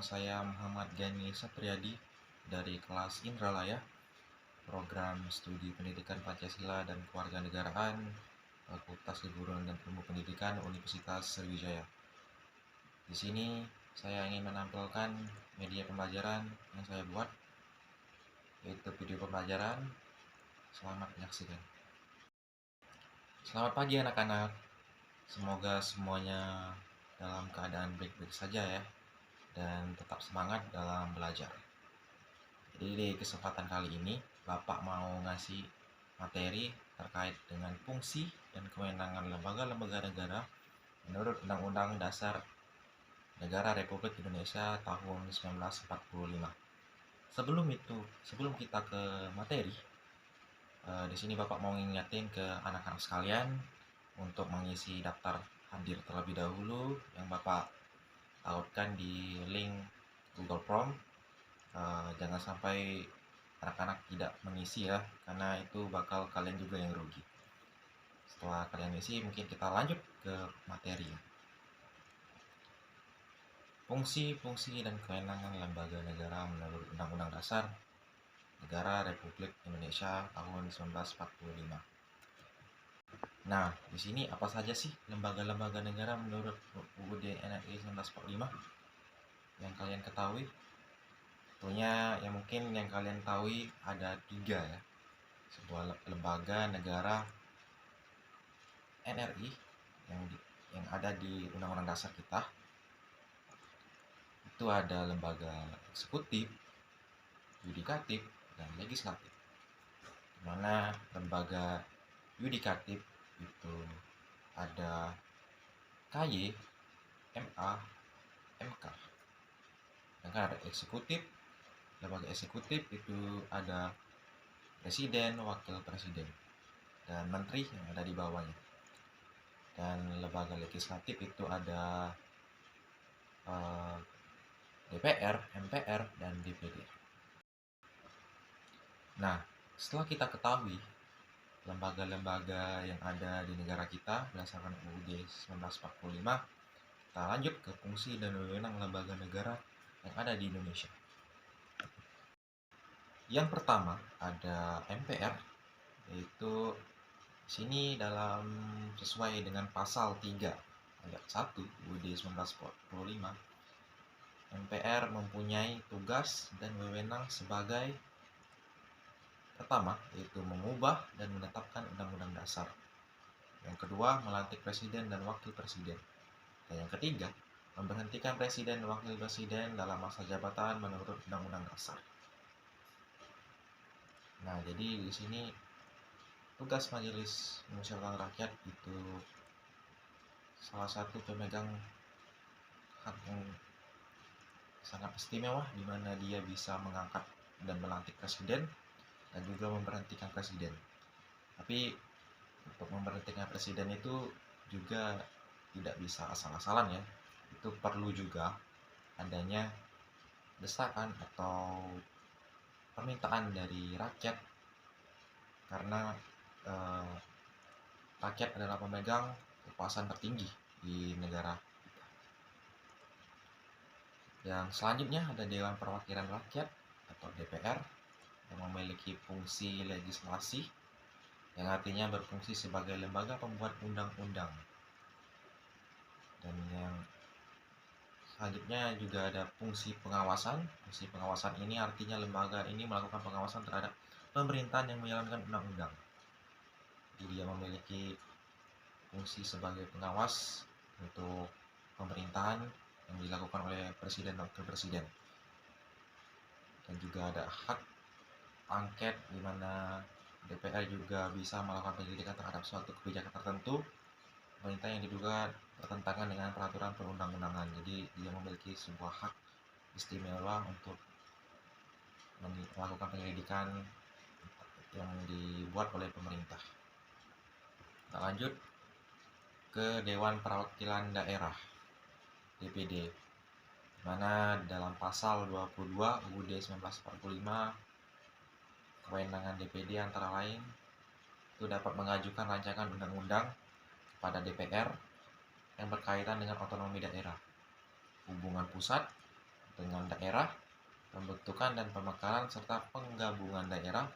saya Muhammad Gani Satriadi dari kelas Indralaya, program studi pendidikan Pancasila dan Kewarganegaraan, Fakultas Keguruan dan Ilmu Pendidikan Universitas Sriwijaya. Di sini saya ingin menampilkan media pembelajaran yang saya buat, yaitu video pembelajaran. Selamat menyaksikan. Selamat pagi anak-anak. Semoga semuanya dalam keadaan baik-baik saja ya, dan tetap semangat dalam belajar. Jadi di kesempatan kali ini Bapak mau ngasih materi terkait dengan fungsi dan kewenangan lembaga-lembaga negara menurut Undang-Undang Dasar Negara Republik Indonesia tahun 1945. Sebelum kita ke materi, di sini Bapak mau ngingetin ke anak-anak sekalian untuk mengisi daftar hadir terlebih dahulu yang Bapak tautkan di link Google Form. Jangan sampai anak-anak tidak mengisi ya, karena itu bakal kalian juga yang rugi. Setelah kalian isi, mungkin kita lanjut ke materi. Fungsi-fungsi dan kewenangan lembaga negara menurut Undang-Undang Dasar Negara Republik Indonesia tahun 1945. Nah, di sini apa saja sih lembaga-lembaga negara menurut UUD NRI 1945 yang kalian ketahui? Tentunya mungkin yang kalian tahu ada 3 ya. Sebuah lembaga negara NRI yang ada di Undang-Undang Dasar kita. Itu ada lembaga eksekutif, yudikatif, dan legislatif. Di mana lembaga yudikatif itu ada KY, MA, MK. Sedangkan ada eksekutif, lembaga eksekutif itu ada presiden, wakil presiden, dan menteri yang ada di bawahnya. Dan lembaga legislatif itu ada DPR, MPR, dan DPD. Nah, setelah kita ketahui lembaga-lembaga yang ada di negara kita berdasarkan UUD 1945, kita lanjut ke fungsi dan wewenang lembaga negara yang ada di Indonesia. Yang pertama ada MPR, yaitu sini dalam sesuai dengan pasal 3 ayat 1 UUD 1945, MPR mempunyai tugas dan wewenang sebagai pertama, yaitu mengubah dan menetapkan undang-undang dasar. Yang kedua, melantik presiden dan wakil presiden. Dan yang ketiga, memberhentikan presiden dan wakil presiden dalam masa jabatan menurut undang-undang dasar. Nah, jadi di sini tugas Majelis Permusyawaratan Rakyat itu salah satu pemegang hak yang sangat istimewa, di mana dia bisa mengangkat dan melantik presiden dan juga memberhentikan presiden. Tapi untuk memberhentikan presiden itu juga tidak bisa asal-asalan ya. Itu perlu juga adanya desakan atau permintaan dari rakyat, karena rakyat adalah pemegang kekuasaan tertinggi di negara. Yang selanjutnya ada Dewan Perwakilan Rakyat atau DPR yang memiliki fungsi legislasi, yang artinya berfungsi sebagai lembaga pembuat undang-undang. Dan yang selanjutnya juga ada fungsi pengawasan. Fungsi pengawasan ini artinya lembaga ini melakukan pengawasan terhadap pemerintahan yang menjalankan undang-undang. Jadi dia memiliki fungsi sebagai pengawas untuk pemerintahan yang dilakukan oleh presiden dan wakil presiden. Dan juga ada hak angket, di mana DPR juga bisa melakukan penyelidikan terhadap suatu kebijakan tertentu pemerintah yang diduga bertentangan dengan peraturan perundang-undangan. Jadi dia memiliki sebuah hak istimewa untuk melakukan penyelidikan yang dibuat oleh pemerintah. Kita lanjut ke Dewan Perwakilan Daerah DPD, mana dalam pasal 22 UUD 1945 kewenangan DPD antara lain itu dapat mengajukan rancangan undang-undang kepada DPR yang berkaitan dengan otonomi daerah, hubungan pusat dengan daerah, pembentukan dan pemekaran serta penggabungan daerah,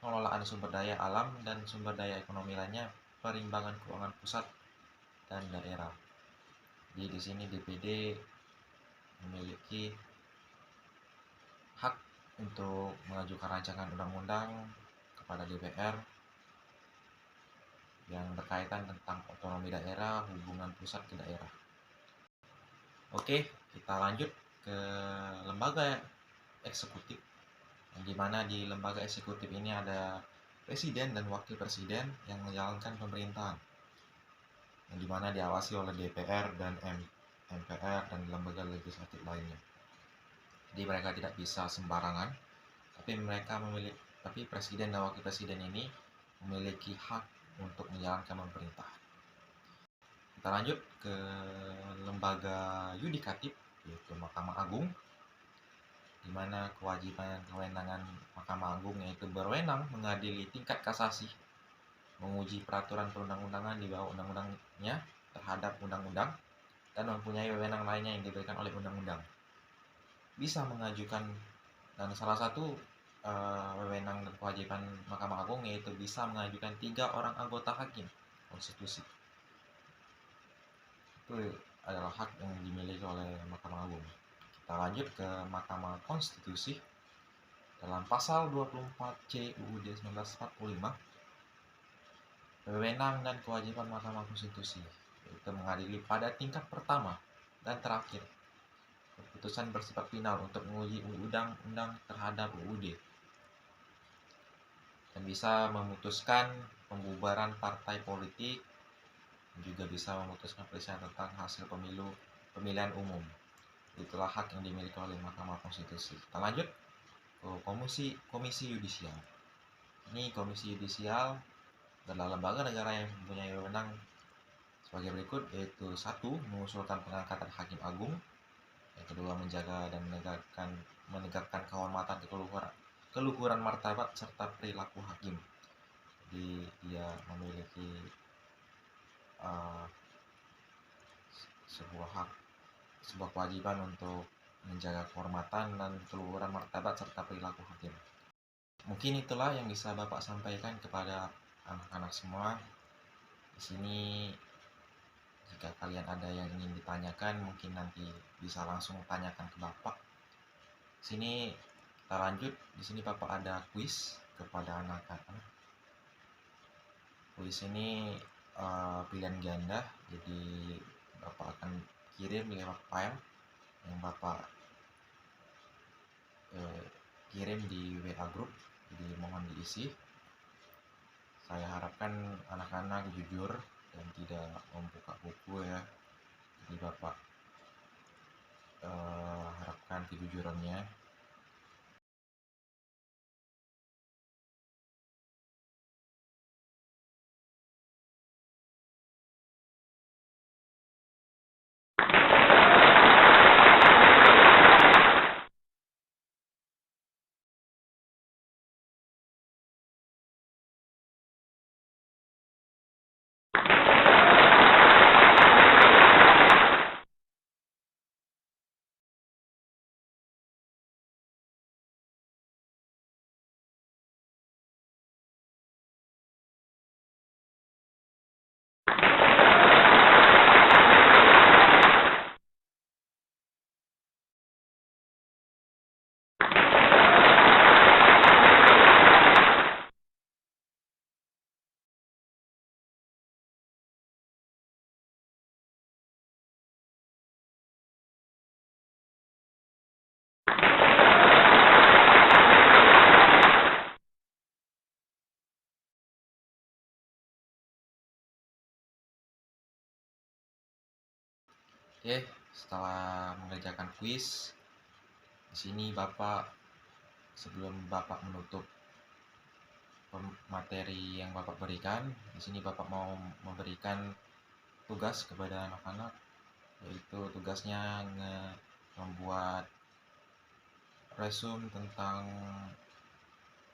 pengelolaan sumber daya alam dan sumber daya ekonomi lainnya, perimbangan keuangan pusat dan daerah. Jadi di sini DPD memiliki hak untuk mengajukan rancangan undang-undang kepada DPR yang berkaitan tentang otonomi daerah, hubungan pusat ke daerah. Oke, kita lanjut ke lembaga eksekutif, di mana di lembaga eksekutif ini ada presiden dan wakil presiden yang menjalankan pemerintahan, yang dimana diawasi oleh DPR dan MPR dan lembaga legislatif lainnya. Jadi mereka tidak bisa sembarangan, tapi presiden dan wakil presiden ini memiliki hak untuk menjalankan pemerintahan. Kita lanjut ke lembaga yudikatif, yaitu Mahkamah Agung, di mana kewajiban kewenangan Mahkamah Agung yaitu berwenang mengadili tingkat kasasi, menguji peraturan perundang-undangan di bawah undang-undangnya terhadap undang-undang, dan mempunyai wewenang lainnya yang diberikan oleh undang-undang. Bisa mengajukan, dan salah satu wewenang dan kewajiban Mahkamah Agung yaitu bisa mengajukan 3 orang anggota hakim konstitusi. Itu adalah hak yang dimiliki oleh Mahkamah Agung. Kita lanjut ke Mahkamah Konstitusi. Dalam pasal 24C UUD 1945, wewenang dan kewajiban Mahkamah Konstitusi yaitu mengadili pada tingkat pertama dan terakhir keputusan bersifat final untuk menguji undang-undang terhadap UUD, dan bisa memutuskan pembubaran partai politik, juga bisa memutuskan perselisihan tentang hasil pemilihan umum. Itulah hak yang dimiliki oleh Mahkamah Konstitusi. Kita lanjut ke Komisi Yudisial. Ini Komisi Yudisial adalah lembaga negara yang mempunyai wewenang sebagai berikut, yaitu 1. Mengusulkan pengangkatan hakim agung. Yang kedua, menjaga dan menegakkan kehormatan, keluhuran martabat serta perilaku hakim. Jadi dia memiliki sebuah kewajiban untuk menjaga kehormatan dan keluhuran martabat serta perilaku hakim. Mungkin itulah yang bisa Bapak sampaikan kepada anak-anak semua. Di sini jika kalian ada yang ingin ditanyakan, mungkin nanti bisa langsung tanyakan ke Bapak. Sini kita lanjut. Di sini Bapak ada kuis kepada anak-anak. Kuis ini pilihan ganda, jadi Bapak akan kirim lewat file yang Bapak kirim di WA group, jadi mohon diisi. Saya harapkan anak-anak jujur dan tidak membuka buku ya, jadi Bapak harapkan kejujurannya. Oke, setelah mengerjakan kuis, di sini sebelum Bapak menutup materi yang Bapak berikan, di sini Bapak mau memberikan tugas kepada anak-anak, yaitu tugasnya membuat resume tentang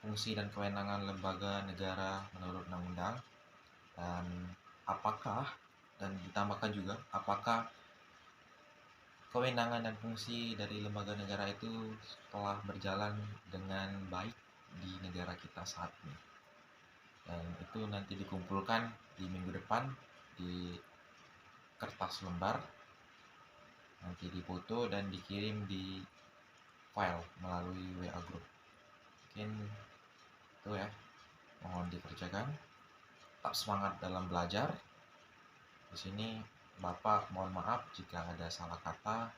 fungsi dan kewenangan lembaga negara menurut undang-undang, dan ditambahkan juga apakah kewenangan dan fungsi dari lembaga negara itu telah berjalan dengan baik di negara kita saat ini. Dan itu nanti dikumpulkan di minggu depan di kertas lembar, nanti dipoto dan dikirim di file melalui WA Group. Mungkin itu ya, mohon dikerjakan. Tetap semangat dalam belajar. Di sini Bapak mohon maaf jika ada salah kata.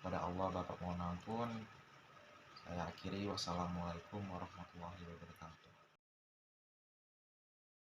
Pada Allah Bapak mohon ampun. Saya akhiri, wassalamualaikum warahmatullahi wabarakatuh.